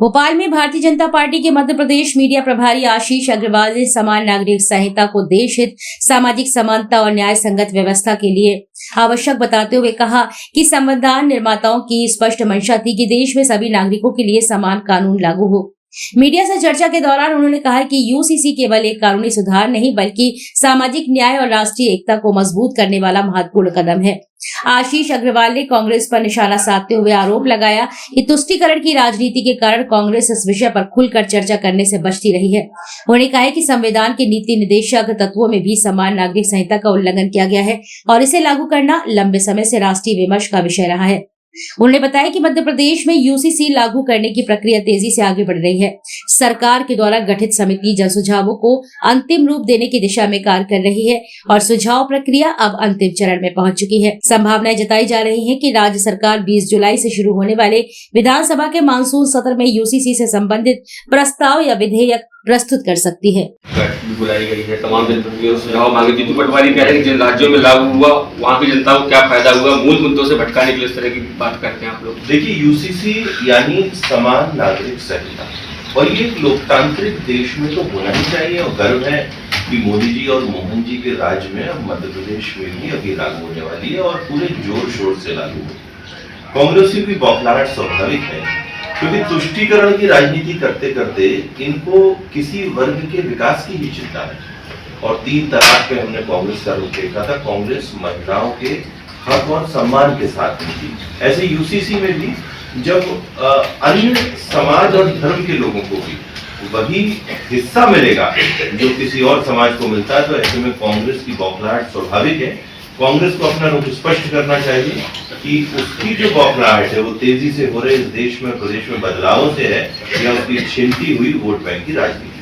भोपाल में भारतीय जनता पार्टी के मध्य प्रदेश मीडिया प्रभारी आशीष अग्रवाल ने समान नागरिक संहिता को देश हित, सामाजिक समानता और न्याय संगत व्यवस्था के लिए आवश्यक बताते हुए कहा कि संविधान निर्माताओं की स्पष्ट मंशा थी कि देश में सभी नागरिकों के लिए समान कानून लागू हो। मीडिया से चर्चा के दौरान उन्होंने कहा कि यूसीसी केवल एक कानूनी सुधार नहीं बल्कि सामाजिक न्याय और राष्ट्रीय एकता को मजबूत करने वाला महत्वपूर्ण कदम है। आशीष अग्रवाल ने कांग्रेस पर निशाना साधते हुए आरोप लगाया कि तुष्टीकरण की राजनीति के कारण कांग्रेस इस विषय पर खुलकर चर्चा करने से बचती रही है। उन्होंने कहा कि संविधान के नीति निर्देशक तत्वों में भी समान नागरिक संहिता का उल्लंघन किया गया है और इसे लागू करना लंबे समय से राष्ट्रीय विमर्श का विषय रहा है। उन्होंने बताया कि मध्य प्रदेश में यूसीसी लागू करने की प्रक्रिया तेजी से आगे बढ़ रही है। सरकार के द्वारा गठित समिति जन सुझावों को अंतिम रूप देने की दिशा में कार्य कर रही है और सुझाव प्रक्रिया अब अंतिम चरण में पहुंच चुकी है। संभावनाएं जताई जा रही है कि राज्य सरकार 20 जुलाई से शुरू होने वाले विधानसभा के मानसून सत्र में यूसीसी से संबंधित प्रस्ताव या विधेयक प्रस्तुत कर सकती है। बुलाई गई है, तमाम जनप्रतिनिधियों से सुझाव मांगे। जीतू पटवारी कह रहे हैं कि जिन राज्यों में लागू हुआ वहाँ की जनता को क्या फायदा हुआ, मूल मुद्दों से भटकाने के लिए इस तरह की बात करते हैं आप लोग। देखिए, यूसीसी यानी समान नागरिक संहिता, और ये लोकतांत्रिक देश में तो होना ही चाहिए। और गर्व है कि मोदी जी और मोहन जी के राज में अब मध्य प्रदेश में भी अभी लागू होने वाली है और पूरे जोर शोर से लागू हो। कांग्रेस की भी बौखलाहट स्वाभाविक है, क्योंकि तुष्टीकरण की राजनीति करते करते इनको किसी वर्ग के विकास की ही चिंता है। और 3 तलाक पे हमने कांग्रेस का रुख देखा था। कांग्रेस महिलाओं के हक और सम्मान के साथ नहीं थी। ऐसे यूसीसी में भी जब अन्य समाज और धर्म के लोगों को भी वही हिस्सा मिलेगा जो किसी और समाज को मिलता है, तो ऐसे में कांग्रेस की बौखलाहट स्वाभाविक है। कांग्रेस को अपना रुख स्पष्ट करना चाहिए कि उसकी जो बौखलाहट है वो तेजी से हो रहे इस देश में, प्रदेश में बदलावों से है या उसकी छिनती हुई वोट बैंक की राजनीति।